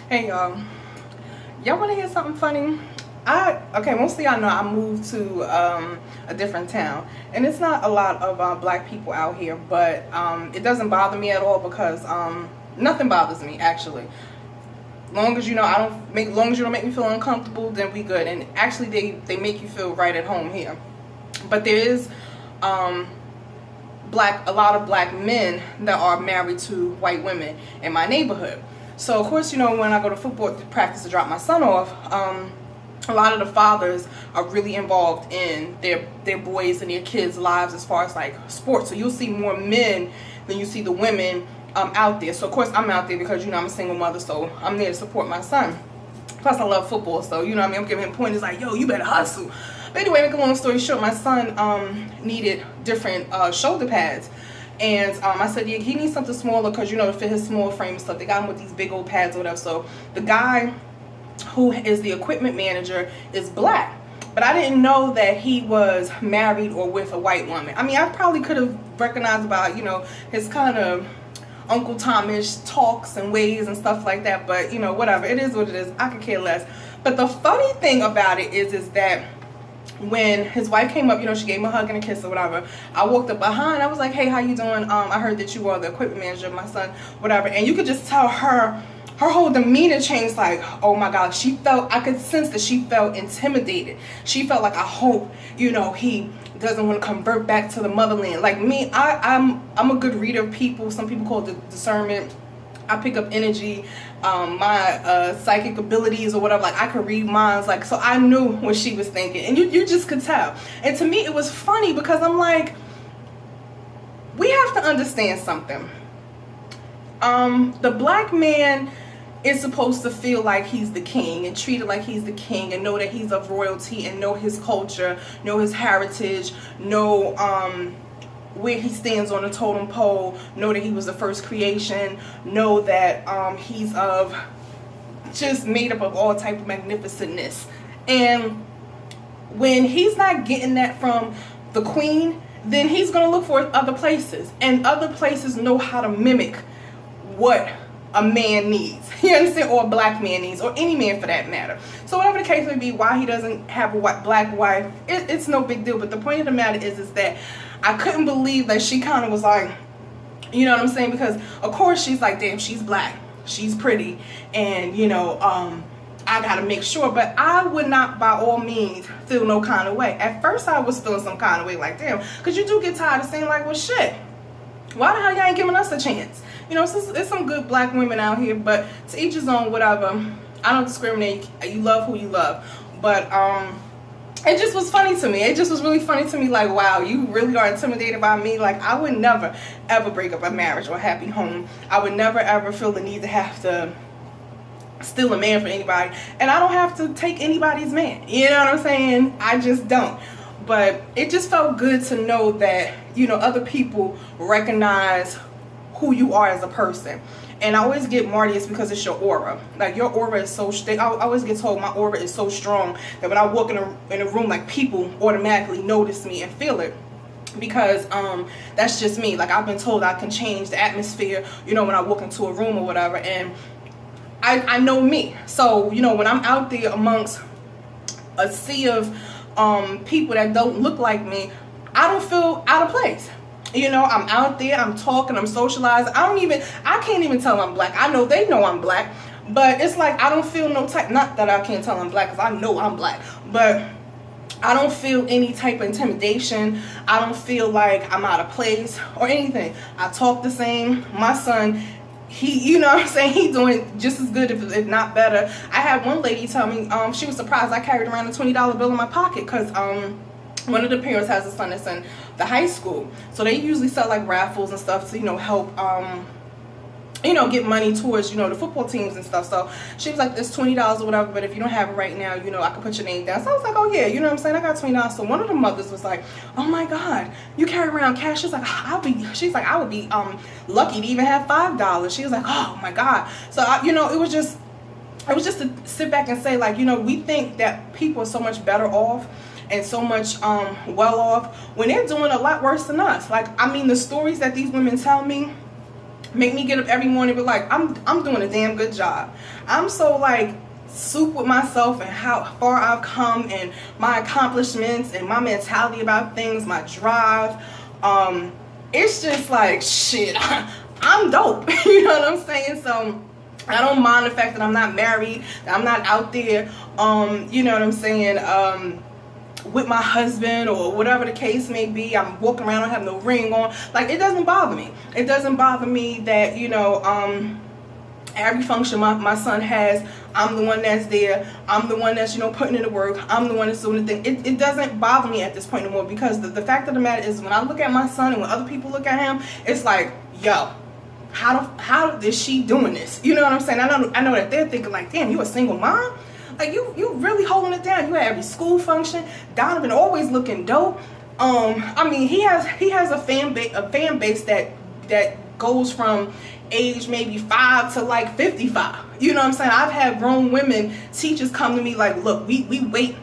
Hey y'all want to hear something funny? Most of y'all know I moved to a different town, and it's not a lot of black people out here, but it doesn't bother me at all because nothing bothers me actually. Long as you know long as you don't make me feel uncomfortable, then we good. And actually, they make you feel right at home here. But there is a lot of black men that are married to white women in my neighborhood. So of course, when I go to football practice to drop my son off, a lot of the fathers are really involved in their boys and their kids' lives as far as like sports. So you'll see more men than you see the women out there. So of course I'm out there because I'm a single mother, so I'm there to support my son. Plus I love football, so I'm giving him pointers like, yo, you better hustle. But anyway, make a long story short, my son needed different shoulder pads. And I said, yeah, he needs something smaller because, to fit his small frame and stuff. They got him with these big old pads or whatever. So the guy who is the equipment manager is black. But I didn't know that he was married or with a white woman. I mean, I probably could have recognized about, his kind of Uncle Tomish talks and ways and stuff like that. But, whatever. It is what it is. I could care less. But the funny thing about it is that when his wife came up, she gave him a hug and a kiss or whatever. I walked up behind. I was like, hey, how you doing? I heard that you are the equipment manager of my son, whatever. And you could just tell her whole demeanor changed. Like, oh my God, I could sense that she felt intimidated. She felt like, I hope, he doesn't want to convert back to the motherland. Like me, I'm a good reader of people. Some people call it discernment. I pick up energy, my psychic abilities or whatever. Like I could read minds. Like, so I knew what she was thinking, and you just could tell. And to me, it was funny because I'm like, we have to understand something. The black man is supposed to feel like he's the king and treat it like he's the king and know that he's of royalty and know his culture, know his heritage, know where he stands on the totem pole, know that he was the first creation, know that he's just made up of all type of magnificentness. And when he's not getting that from the queen, then he's going to look for other places, and other places know how to mimic what a man needs, you understand, or a black man needs, or any man for that matter. So whatever the case may be, why he doesn't have a black wife, it's no big deal. But the point of the matter is that I couldn't believe that she kind of was like, you know what I'm saying? Because of course she's like, damn, she's black, she's pretty, and I gotta make sure. But I would not by all means feel no kind of way. At first I was feeling some kind of way, like damn, because you do get tired of saying like, well shit, why the hell y'all ain't giving us a chance? There's some good black women out here, but to each his own, whatever. I don't discriminate. You love who you love. But it just was funny to me. It just was really funny to me, like, wow, you really are intimidated by me. Like, I would never, ever break up a marriage or a happy home. I would never, ever feel the need to have to steal a man for anybody. And I don't have to take anybody's man. You know what I'm saying? I just don't. But it just felt good to know that, other people recognize who you are as a person. And I always get Marty, it's because it's your aura. Like your aura is so I always get told my aura is so strong that when I walk in a room, like people automatically notice me and feel it. Because that's just me. Like I've been told I can change the atmosphere, when I walk into a room or whatever. And I know me. So, when I'm out there amongst a sea of people that don't look like me, I don't feel out of place. I'm out there, I'm talking, I'm socializing. I can't even tell I'm black. I know they know I'm black, but it's like I don't feel no type, not that I can't tell I'm black because I know I'm black, but I don't feel any type of intimidation. I don't feel like I'm out of place or anything. I talk the same. My son, he doing just as good, if not better. I had one lady tell me she was surprised I carried around a $20 bill in my pocket because one of the parents has a son that's in the high school, so they usually sell like raffles and stuff to help get money towards the football teams and stuff. So she was like, there's $20 or whatever, but if you don't have it right now, I can put your name down. So I was like, oh yeah, what I'm saying, I got $20. So one of the mothers was like, oh my God, you carry around cash? She's like, I would be lucky to even have $5. She was like, oh my God. So it was just to sit back and say, like, we think that people are so much better off and so much well off when they're doing a lot worse than us. Like, the stories that these women tell me, make me get up every morning and be like, I'm doing a damn good job. I'm so like soup with myself and how far I've come and my accomplishments and my mentality about things, my drive. It's just like, shit, I'm dope. You know what I'm saying? So I don't mind the fact that I'm not married, that I'm not out there, you know what I'm saying, with my husband or whatever the case may be. I'm walking around, I don't have no ring on. Like, it doesn't bother me. It doesn't bother me that, you know, every function my son has, I'm the one that's there. I'm the one that's, you know, putting in the work. I'm the one that's doing the thing. It doesn't bother me at this point anymore, because the fact of the matter is, when I look at my son and when other people look at him, it's like, yo, how is she doing this? You know what I'm saying? I know that they're thinking like, damn, you a single mom? Like, you really holding it down. You at every school function. Donovan always looking dope. I mean, he has a fan base that goes from age maybe 5 to like 55. You know what I'm saying? I've had grown women teachers come to me like, look, we wait,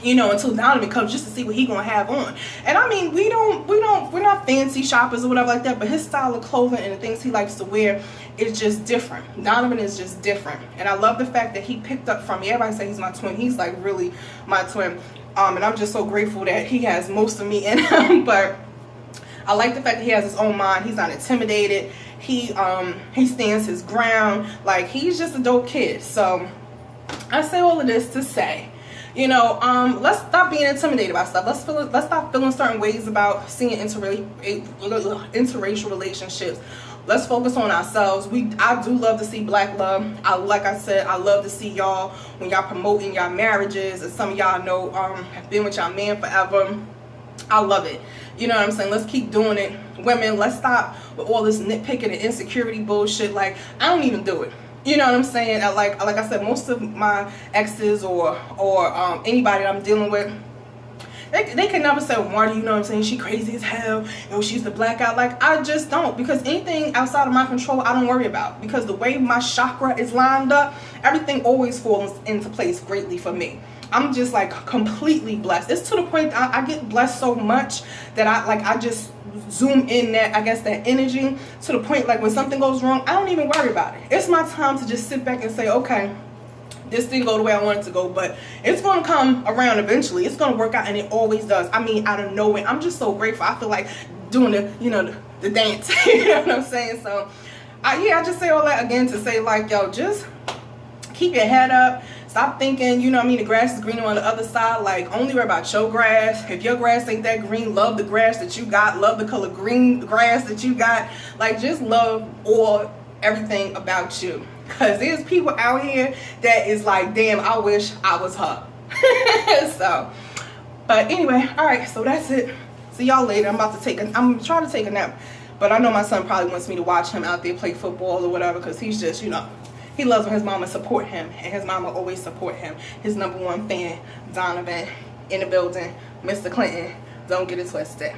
you know, until Donovan comes just to see what he gonna have on. And I mean, we're not fancy shoppers or whatever like that, but his style of clothing and the things he likes to wear is just different. Donovan is just different. And I love the fact that he picked up from me. Everybody say he's my twin. He's like really my twin. And I'm just so grateful that he has most of me in him. But I like the fact that he has his own mind. He's not intimidated. He stands his ground. Like, he's just a dope kid. So I say all of this to say, you know, let's stop being intimidated by stuff. Let's stop feeling certain ways about seeing interracial relationships. Let's focus on ourselves. I do love to see black love. Like I said, I love to see y'all when y'all promoting y'all marriages. And some of y'all know have been with y'all man forever. I love it. You know what I'm saying? Let's keep doing it. Women, let's stop with all this nitpicking and insecurity bullshit. Like, I don't even do it. You know what I'm saying? Like I said, most of my exes or anybody that I'm dealing with, they can never say, well, Marty, you know what I'm saying, she crazy as hell, you know, she's the blackout. Like, I just don't, because anything outside of my control, I don't worry about, because the way my chakra is lined up, everything always falls into place greatly for me. I'm just like completely blessed. It's to the point I get blessed so much that I just zoom in that, I guess, that energy to the point like when something goes wrong, I don't even worry about it. It's my time to just sit back and say, okay, this didn't go the way I want it to go, but it's going to come around eventually. It's going to work out, and it always does. I mean, out of nowhere. I'm just so grateful. I feel like doing the dance. You know what I'm saying? So, I just say all that again to say, like, yo, just keep your head up. Stop thinking, you know what I mean, the grass is greener on the other side. Like, only worry about your grass. If your grass ain't that green, love the grass that you got. Love the color green grass that you got. Like, just love everything about you. Because there's people out here that is like, damn, I wish I was her. So, but anyway, all right, so that's it. See y'all later. I'm trying to take a nap. But I know my son probably wants me to watch him out there play football or whatever, because he's just, you know, he loves when his mama support him, and his mama always support him. His #1 fan, Donovan, in the building. Mr. Clinton, don't get it twisted.